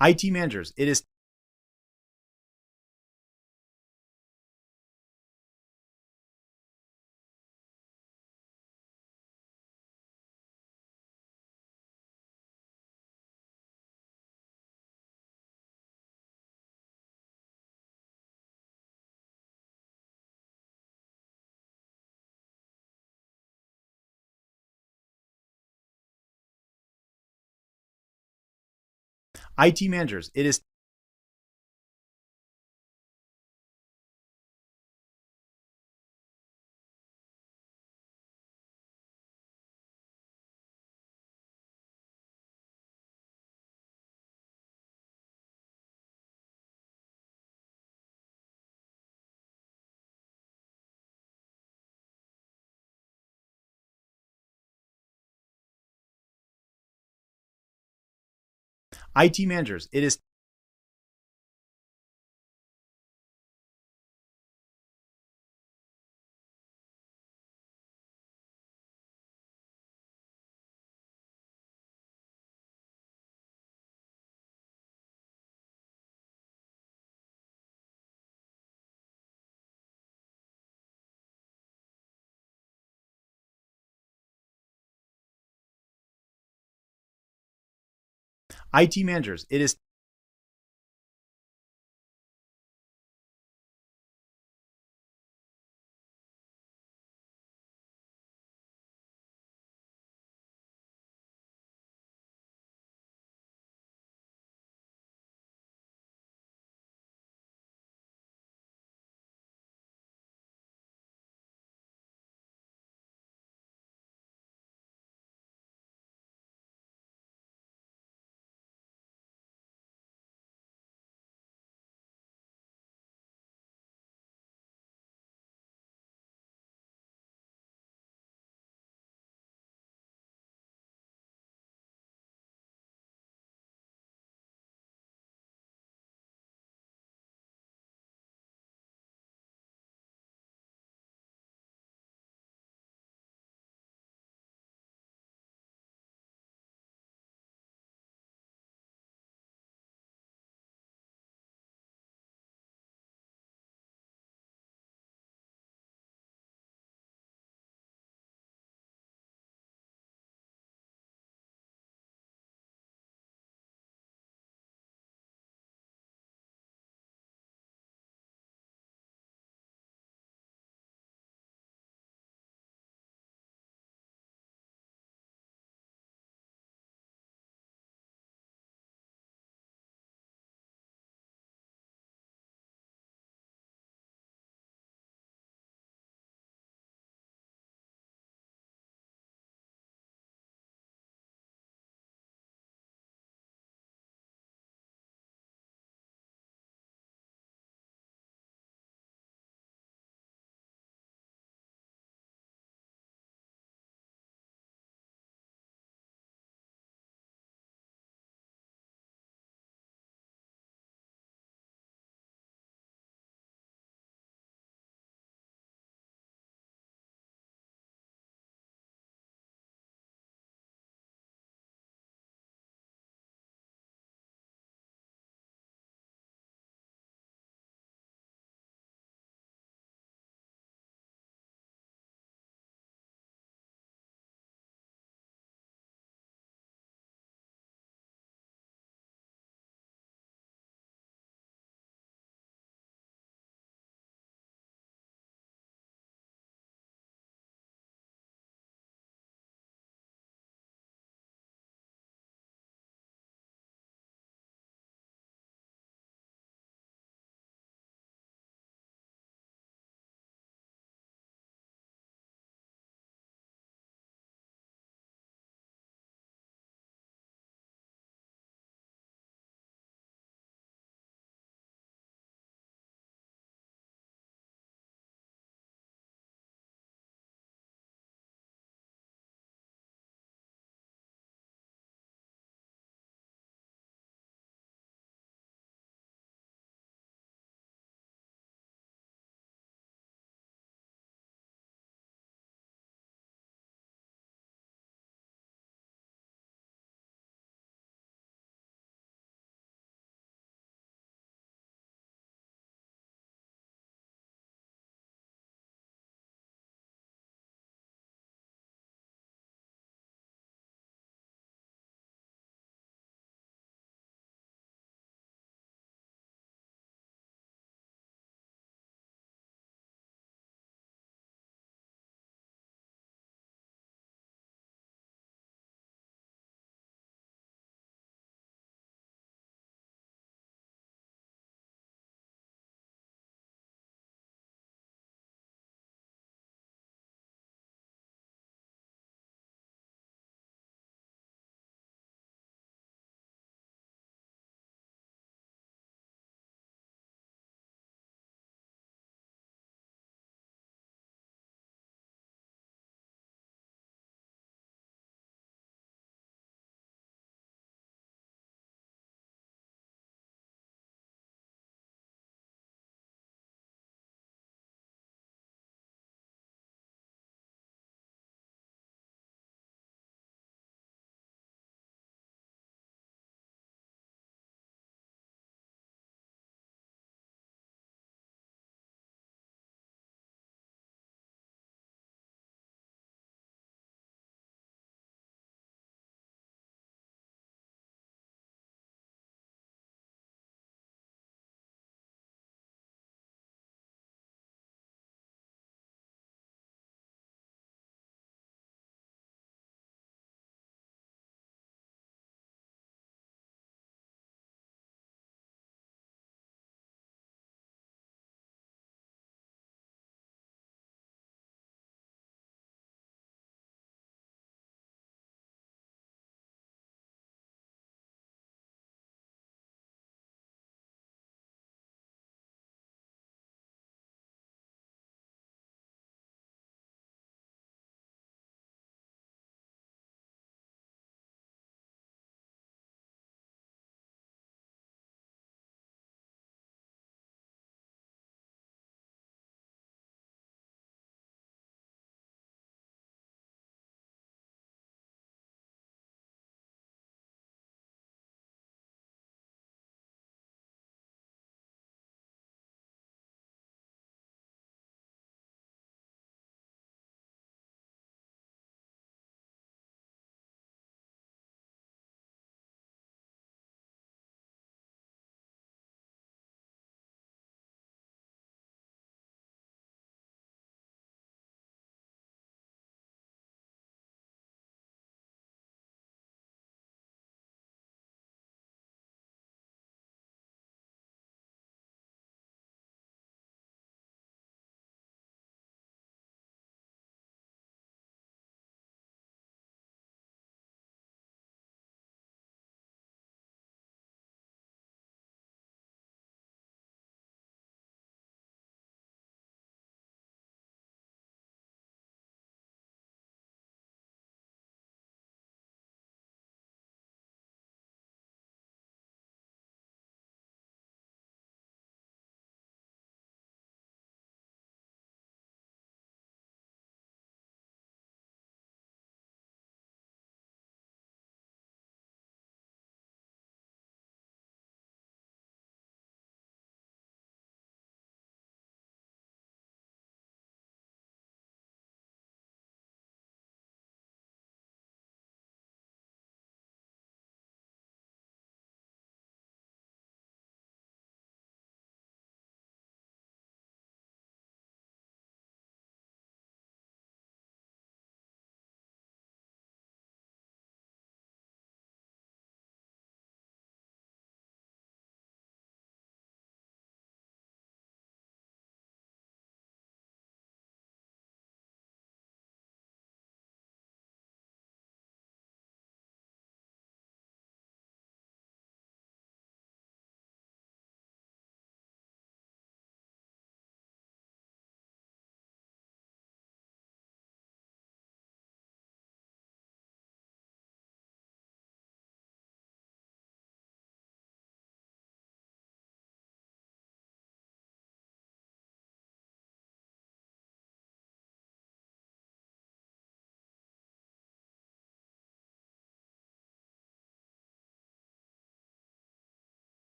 IT managers, it is IT managers, it is IT managers, it is IT managers, it is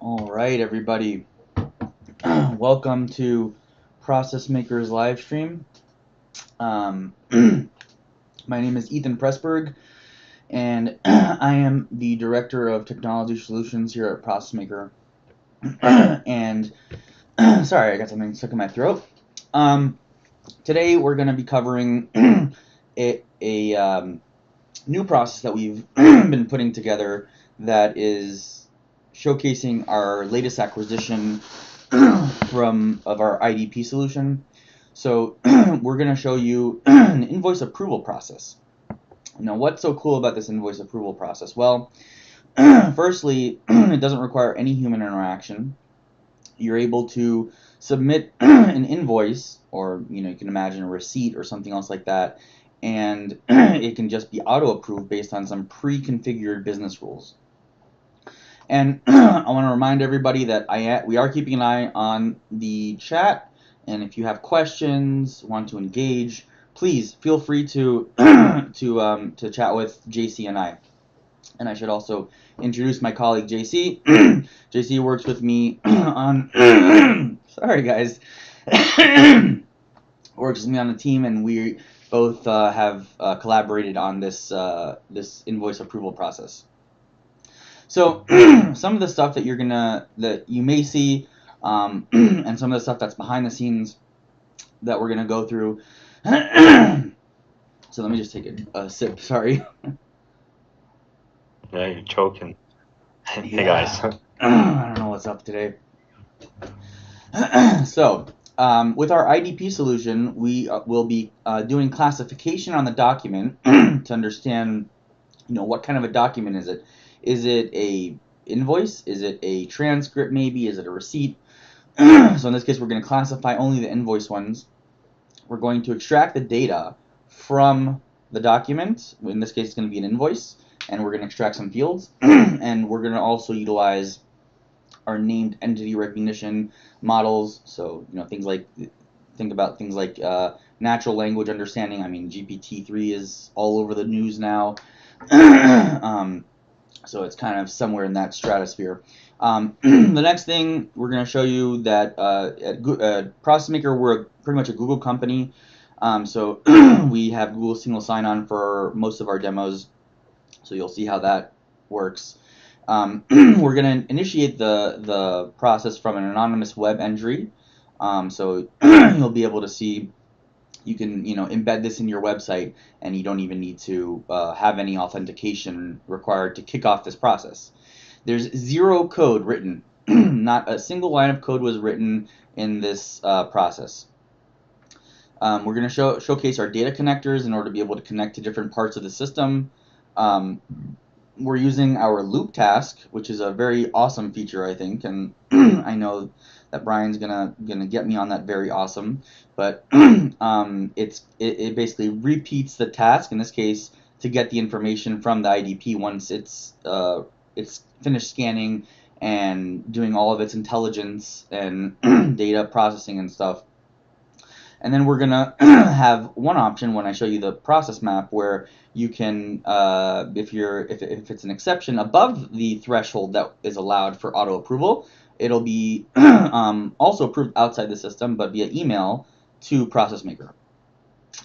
All right, everybody. Welcome to ProcessMaker's live stream. My name is Ethan Pressberg, and I am the Director of Technology Solutions here at ProcessMaker. And sorry, I got something stuck in my throat. Today we're going to be covering a new process that we've been putting together that is showcasing our latest acquisition of our IDP solution. So we're going to show you an invoice approval process. Now, what's so cool about this invoice approval process? Well, firstly, it doesn't require any human interaction. You're able to submit an invoice, or you can imagine a receipt or something else like that, and it can just be auto-approved based on some pre-configured business rules. And I want to remind everybody that we are keeping an eye on the chat, and if you have questions, want to engage, please feel free to to chat with JC and I. And I should also introduce my colleague JC. JC works with me on sorry guys, works with me on the team, and we both have collaborated on this this invoice approval process. So some of the stuff that you may see, and some of the stuff that's behind the scenes that we're gonna go through. So let me just take a sip. Sorry. Yeah, you're choking. Hey Yeah. guys. I don't know what's up today. So with our IDP solution, we will be doing classification on the document to understand, what kind of a document is it. Is it a invoice? Is it a transcript maybe? Is it a receipt? So in this case, we're going to classify only the invoice ones. We're going to extract the data from the document. In this case, it's going to be an invoice, and we're going to extract some fields. And we're going to also utilize our named entity recognition models. So think about things like natural language understanding. I mean, GPT-3 is all over the news now. So it's kind of somewhere in that stratosphere. The next thing we're going to show you that at ProcessMaker, we're pretty much a Google company. So we have Google single sign-on for most of our demos. So you'll see how that works. We're going to initiate the process from an anonymous web entry. So you'll be able to see, you can embed this in your website, and you don't even need to have any authentication required to kick off this process. There's zero code written. Not a single line of code was written in this process. We're going to showcase our data connectors in order to be able to connect to different parts of the system. We're using our loop task, which is a very awesome feature, I think, and I know that Brian's gonna get me on that very awesome. But it basically repeats the task, in this case, to get the information from the IDP once it's finished scanning and doing all of its intelligence and data processing and stuff. And then we're gonna have one option when I show you the process map where you can, if it's an exception above the threshold that is allowed for auto approval, it'll be also approved outside the system, but via email to ProcessMaker.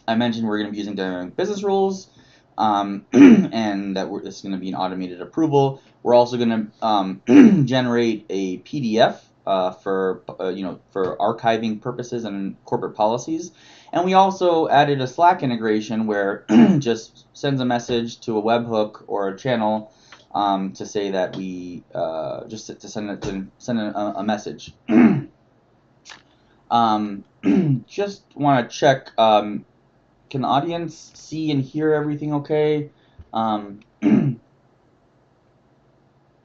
I mentioned we're going to be using dynamic business rules, and that this is going to be an automated approval. We're also going to generate a PDF for archiving purposes and corporate policies. And we also added a Slack integration where it just sends a message to a webhook or a channel to say that we just to send a message. Just want to check. Can the audience see and hear everything okay?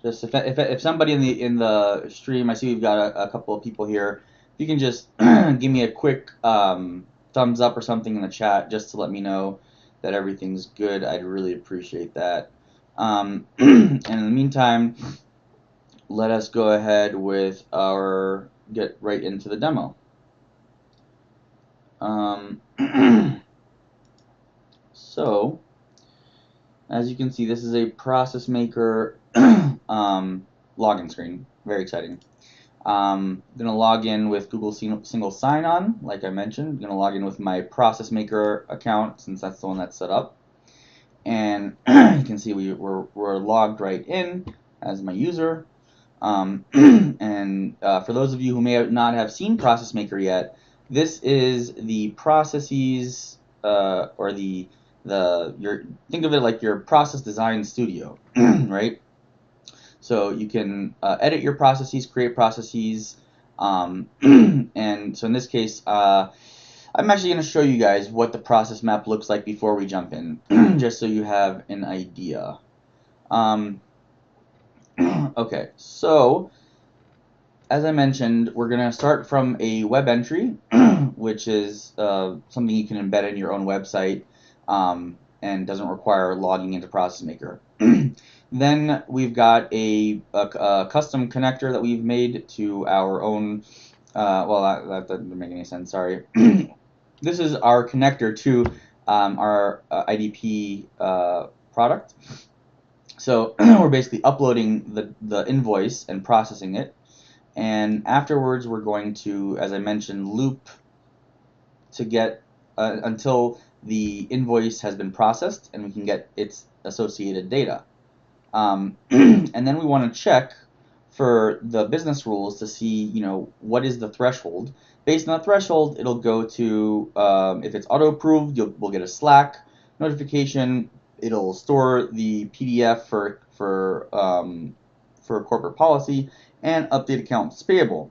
Just if somebody in the stream, I see we've got a couple of people here. If you can just give me a quick thumbs up or something in the chat, just to let me know that everything's good, I'd really appreciate that. And in the meantime, let us go ahead with get right into the demo. So, as you can see, this is a ProcessMaker login screen. Very exciting. I'm going to log in with Google Single Sign-On, like I mentioned. I'm going to log in with my ProcessMaker account, since that's the one that's set up. And you can see we're logged right in as my user. For those of you who may not have seen ProcessMaker yet, this is the processes, or think of it like your process design studio, right? So you can edit your processes, create processes, and so in this case, I'm actually going to show you guys what the process map looks like before we jump in, just so you have an idea. Okay, so as I mentioned, we're going to start from a web entry, which is something you can embed in your own website, and doesn't require logging into ProcessMaker. Then we've got a custom connector that we've made to our own, well, that doesn't make any sense, sorry. This is our connector to our IDP product. So we're basically uploading the invoice and processing it. And afterwards, we're going to, as I mentioned, loop to get until the invoice has been processed and we can get its associated data. And then we want to check for the business rules to see, what is the threshold. Based on the threshold, it'll go to, if it's auto-approved, we'll get a Slack notification. It'll store the PDF for corporate policy and update accounts payable.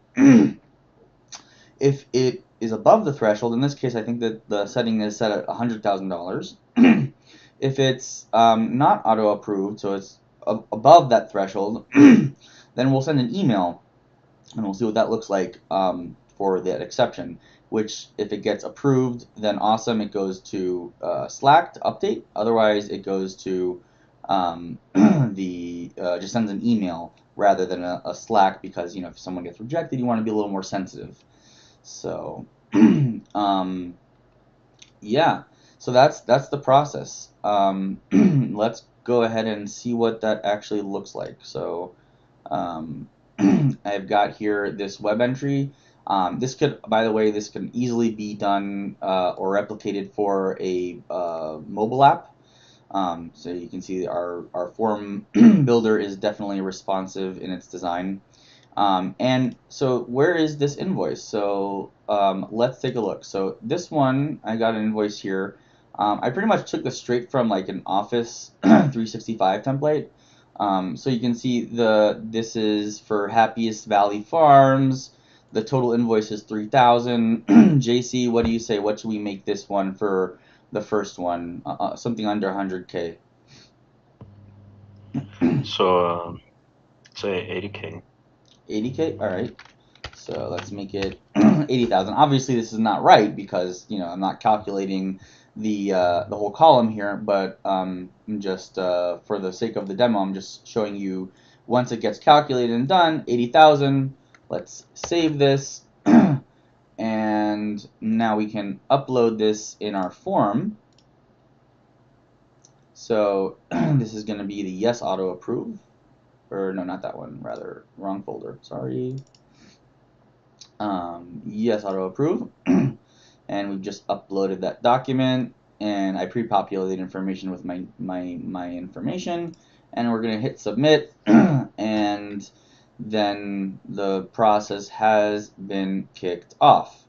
If it is above the threshold, in this case, I think that the setting is set at $100,000. If it's not auto-approved, so it's above that threshold, then we'll send an email, and we'll see what that looks like for that exception. Which, if it gets approved, then awesome, it goes to Slack to update. Otherwise, it goes to just sends an email rather than a Slack, because if someone gets rejected, you want to be a little more sensitive. So yeah, so that's the process. Let's go ahead and see what that actually looks like. So I've got here this web entry. This could, by the way, this can easily be done or replicated for a mobile app. So you can see our form builder is definitely responsive in its design. And so where is this invoice? So let's take a look. So this one, I got an invoice here. I pretty much took this straight from like an Office 365 template. So you can see this is for Happiest Valley Farms. The total invoice is $3,000. JC, what do you say? What should we make this one for the first one? Something under 100K. So say 80K. 80K? All right. So let's make it 80,000. Obviously, this is not right because I'm not calculating the whole column here, but just for the sake of the demo, I'm just showing you once it gets calculated and done, 80,000. Let's save this, and now we can upload this in our form. So this is going to be the yes auto approve, or no, not that one, rather wrong folder. Sorry. Yes auto approve, and we've just uploaded that document, and I pre-populated information with my information, and we're going to hit submit, and then the process has been kicked off.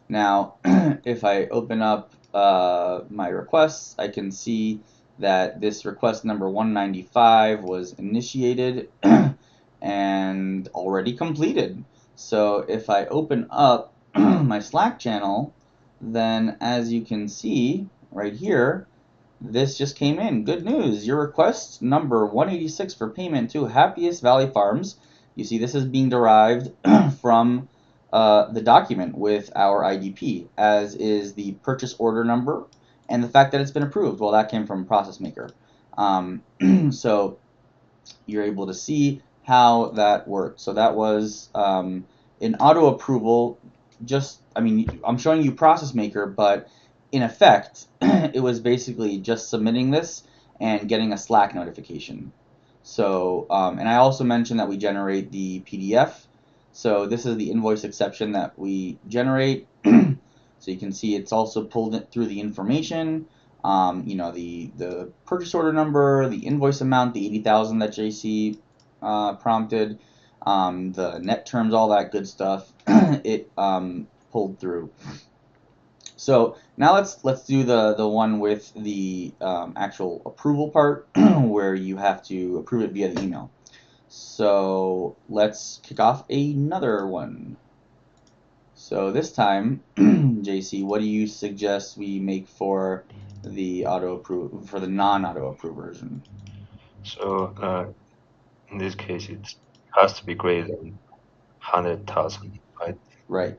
Now, if I open up my requests, I can see that this request number 195 was initiated and already completed. So if I open up my Slack channel, then as you can see right here, this just came in. Good news, your request number 186 for payment to Happiest Valley Farms. You see this is being derived from the document with our IDP, as is the purchase order number and the fact that it's been approved. Well, that came from ProcessMaker. So you're able to see how that worked. So that was an auto approval. I'm showing you ProcessMaker, but in effect, it was basically just submitting this and getting a Slack notification. So, and I also mentioned that we generate the PDF. So this is the invoice exception that we generate. So you can see it's also pulled it through the information, you know, the purchase order number, the invoice amount, the 80,000 that JC prompted, the net terms, all that good stuff. It pulled through. So now let's do the one with the actual approval part where you have to approve it via the email. So let's kick off another one. So this time, JC, what do you suggest we make for the non-auto approve version? So in this case, it has to be greater than 100,000, right? Right.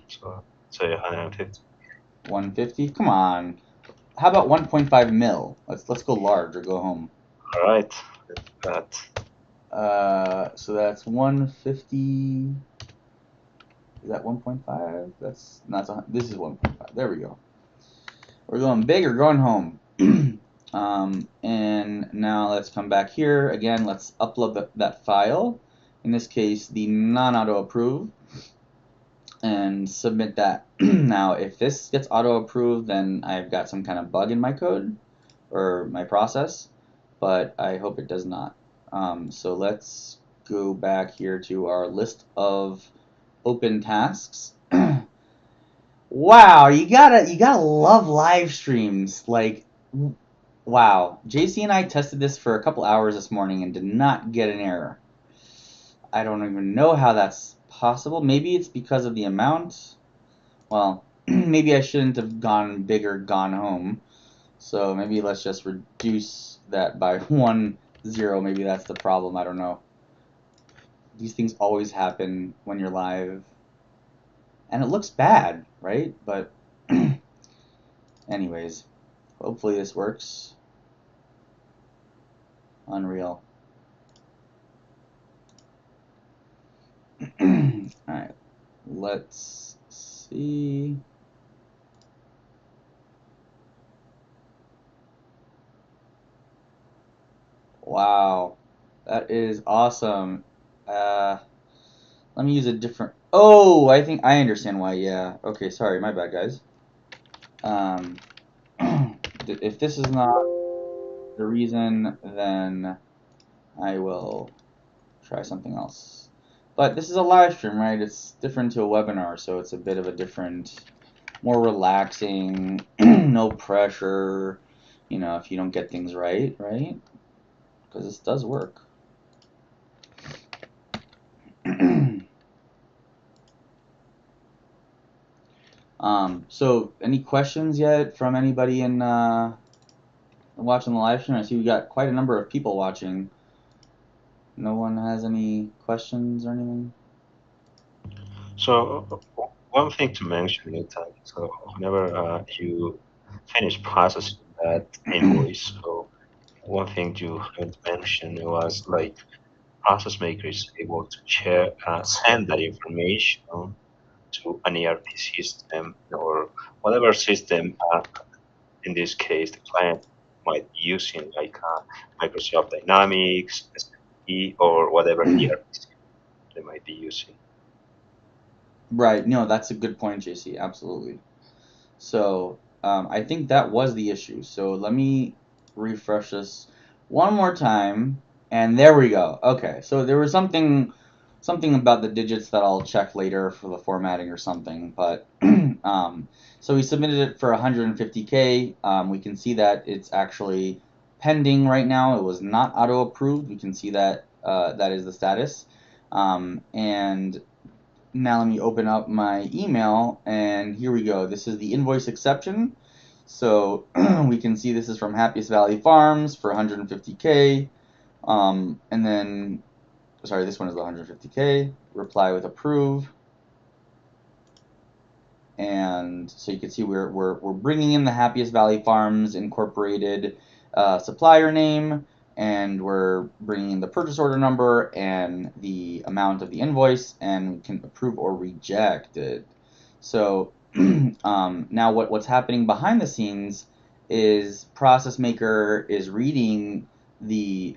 So say 150. 150. Come on. How about 1.5 mil? Let's go large or go home. All right, let's that. So that's 150. Is that 1.5? That's not. This is 1.5. There we go. We're going big or going home. And now let's come back here again. Let's upload that file. In this case, the non-auto approve, and submit that. Now, if this gets auto approved, then I've got some kind of bug in my code or my process, but I hope it does not. So let's go back here to our list of open tasks. Wow, you gotta love live streams. Like, wow. JC and I tested this for a couple hours this morning and did not get an error. I don't even know how that's possible. Maybe it's because of the amount. Well, maybe I shouldn't have gone big or gone home. So maybe let's just reduce that by 1, 0. Maybe that's the problem. I don't know. These things always happen when you're live. And it looks bad, right? But anyways, hopefully this works. Unreal. Alright, let's see. Wow, that is awesome. Let me use a different. Oh, I think I understand why. Yeah. Okay. Sorry, my bad, guys. If this is not the reason, then I will try something else. But this is a live stream, right? It's different to a webinar, so it's a bit of a different, more relaxing, no pressure. You know, if you don't get things right, right? Because this does work. So any questions yet from anybody in watching the live stream? I see we got quite a number of people watching. No one has any questions or anything? So one thing to mention is that so whenever you finish processing that invoice, so one thing you haven't mentioned was like ProcessMaker is able to send that information to an ERP system or whatever system, in this case, the client might be using, like Microsoft Dynamics, SAP, or whatever ERP system they might be using. Right. No, that's a good point, JC. Absolutely. So I think that was the issue. So let me refresh this one more time, and there we go. Okay. So there was something about the digits that I'll check later for the formatting or something. But so we submitted it for 150K. We can see that it's actually pending right now. It was not auto approved. We can see that that is the status. And now let me open up my email, and here we go. This is the invoice exception. So we can see this is from Happiest Valley Farms for 150K. And then, sorry, this one is the 150K. Reply with approve. And so you can see we're bringing in the Happiest Valley Farms Incorporated supplier name, and we're bringing in the purchase order number and the amount of the invoice, and we can approve or reject it. So now what's happening behind the scenes is ProcessMaker is reading the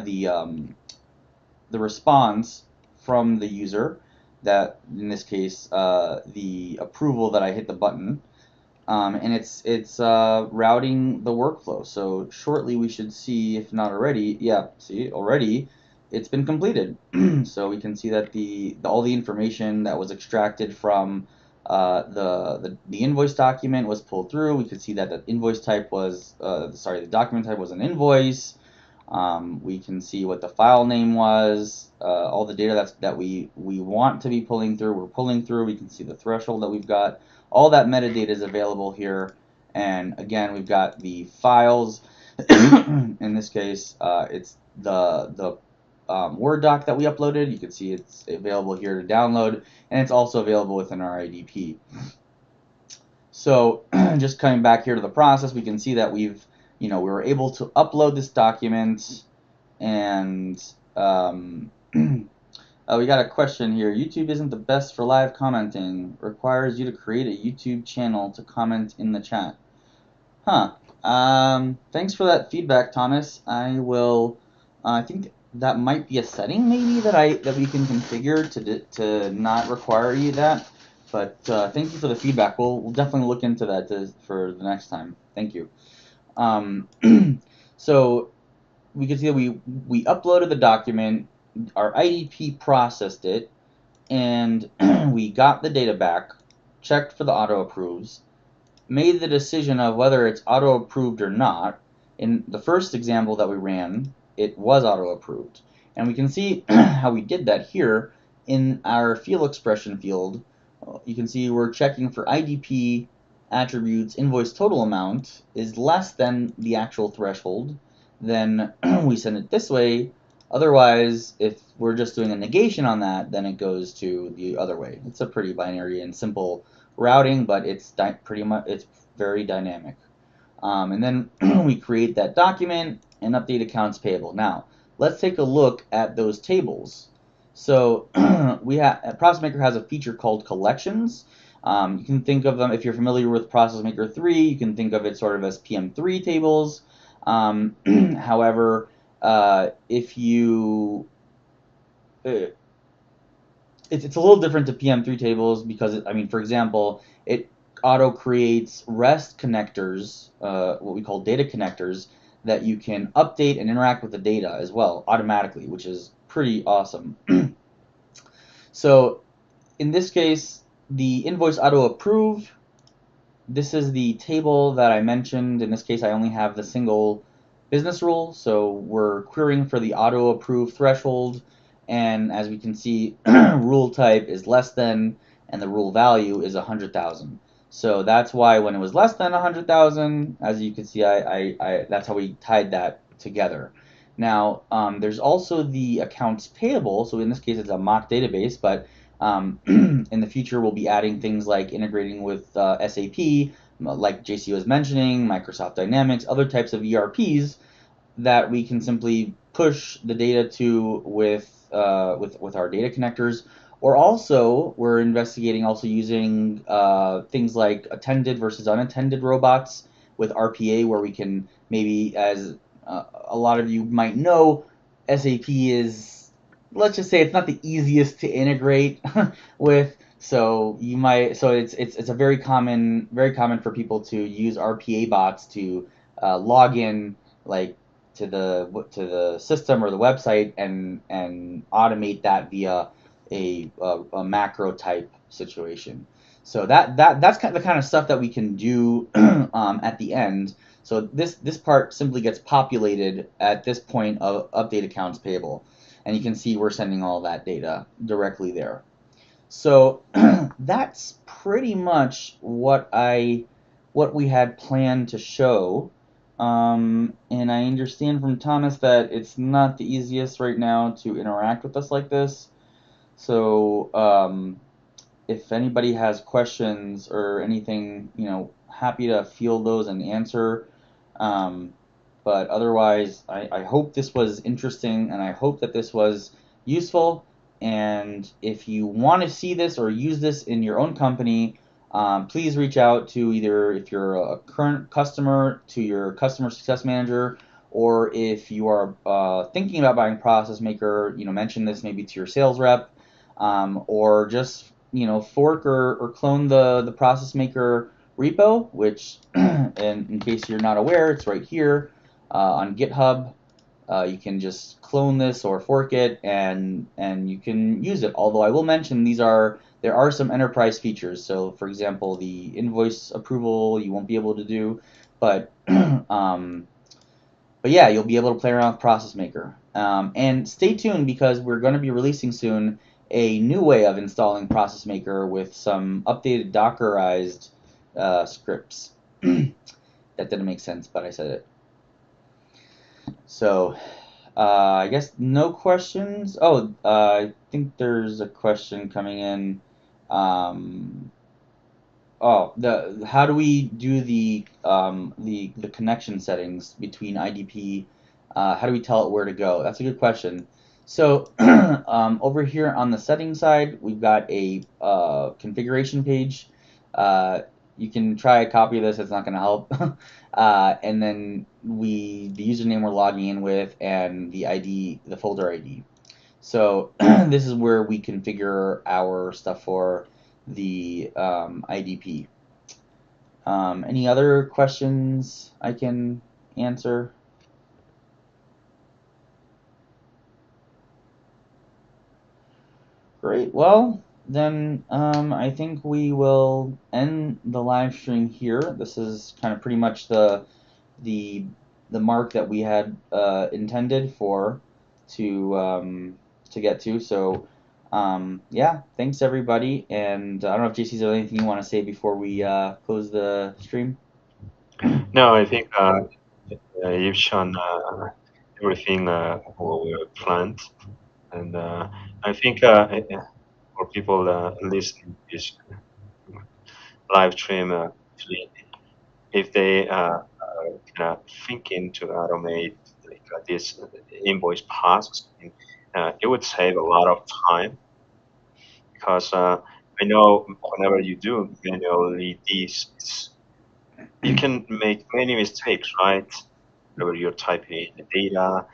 the response from the user, that in this case the approval that I hit the button, and it's routing the workflow. So shortly we should see, if not already, yeah, see already it's been completed. So we can see that all the information that was extracted from the invoice document was pulled through. We could see that the invoice type was the document type was an invoice. We can see what the file name was, all the data that we want to be pulling through, we're pulling through. We can see the threshold that we've got. All that metadata is available here. And again, we've got the files. In this case, it's the Word doc that we uploaded. You can see it's available here to download, and it's also available within our IDP. So just coming back here to the process, we can see that we were able to upload this document, and we got a question here. YouTube isn't the best for live commenting. Requires you to create a YouTube channel to comment in the chat. Huh. Thanks for that feedback, Thomas. I will. I think that might be a setting maybe that we can configure to not require you that. But thank you for the feedback. We'll definitely look into that for the next time. Thank you. So we can see that we uploaded the document, our IDP processed it, and we got the data back, checked for the auto approves, made the decision of whether it's auto approved or not. In the first example that we ran, it was auto approved, and we can see how we did that here in our field expression field. You can see we're checking for IDP attributes invoice total amount is less than the actual threshold, then we send it this way. Otherwise, if we're just doing a negation on that, then it goes to the other way. It's a pretty binary and simple routing, but it's very dynamic. And then we create that document and update accounts payable. Now, let's take a look at those tables. So ProcessMaker has a feature called collections. You can think of them, if you're familiar with ProcessMaker 3, you can think of it sort of as PM3 tables. However, if you it's a little different to PM3 tables because, for example, it auto creates REST connectors, what we call data connectors, that you can update and interact with the data as well automatically, which is pretty awesome. So in this case, the invoice auto approve, this is the table that I mentioned. In this case, I only have the single business rule, so we're querying for the auto approve threshold, and as we can see, rule type is less than, and the rule value is 100,000. So that's why when it was less than 100,000, as you can see, that's how we tied that together. Now, there's also the accounts payable. So in this case, it's a mock database, but in the future, we'll be adding things like integrating with SAP, like JC was mentioning, Microsoft Dynamics, other types of ERPs that we can simply push the data to with our data connectors. Or also, we're investigating also using things like attended versus unattended robots with RPA, where we can maybe, as a lot of you might know, SAP is, let's just say, it's not the easiest to integrate with. So it's a very common for people to use RPA bots to log in, like, to the system or the website and automate that via a macro type situation. So that's the kind of stuff that we can do at the end. So this part simply gets populated at this point of update accounts payable, and you can see we're sending all that data directly there. So that's pretty much what we had planned to show. And I understand from Thomas that it's not the easiest right now to interact with us like this. So if anybody has questions or anything, happy to field those and answer. But otherwise, I hope this was interesting, and I hope that this was useful. And if you want to see this or use this in your own company, please reach out to either, if you're a current customer, to your customer success manager, or if you are thinking about buying ProcessMaker, mention this maybe to your sales rep, or just fork or clone the ProcessMaker repo, which in case you're not aware, it's right here on GitHub. You can just clone this or fork it, and you can use it. Although I will mention there are some enterprise features. So for example, the invoice approval you won't be able to do, but but yeah, you'll be able to play around with ProcessMaker. And stay tuned, because we're going to be releasing soon a new way of installing ProcessMaker with some updated Dockerized scripts. That didn't make sense, but I said it. So I guess no questions. Oh, I think there's a question coming in. How do we do the connection settings between IDP? How do we tell it where to go? That's a good question. So over here on the settings side, we've got a configuration page. You can try a copy of this. It's not going to help. And then the username we're logging in with, and the ID, the folder ID. So this is where we configure our stuff for the IDP. Any other questions I can answer? Great. Well, then I think we will end the live stream here. This is kind of pretty much the mark that we had intended for to get to. So yeah, thanks everybody. And I don't know if JC, is there anything you want to say before we close the stream? No, I think you've shown everything what we planned, and I think for people listening to this live stream, actually, if they kind of thinking to automate like this invoice processing, it would save a lot of time, because I know whenever you do manually this, you can make many mistakes, right? Whenever you're typing in the data,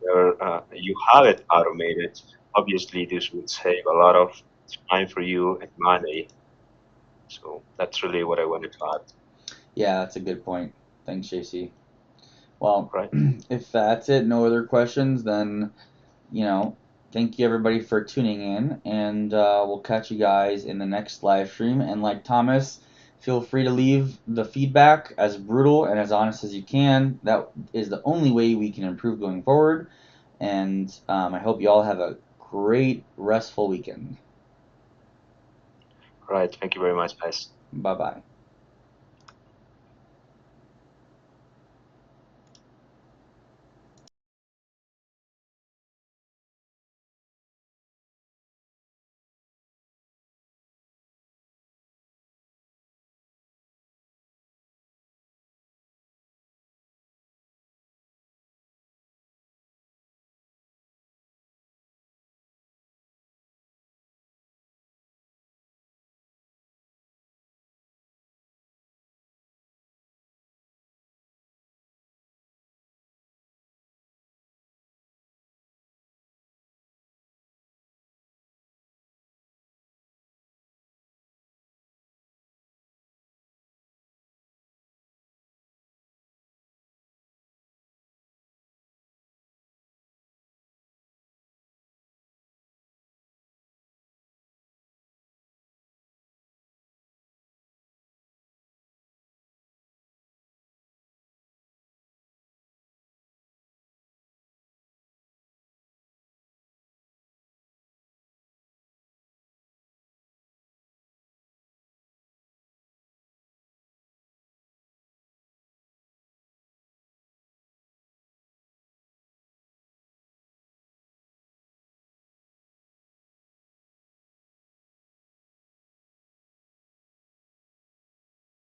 where you have it automated, obviously this would save a lot of time for you and money. So that's really what I wanted to add. Yeah, that's a good point. Thanks, JC. Well, Right. if that's it, no other questions, then thank you everybody for tuning in, and we'll catch you guys in the next live stream. And like Thomas, feel free to leave the feedback as brutal and as honest as you can. That is the only way we can improve going forward. And I hope you all have a great, restful weekend. Right. Thank you very much, guys. Bye-bye.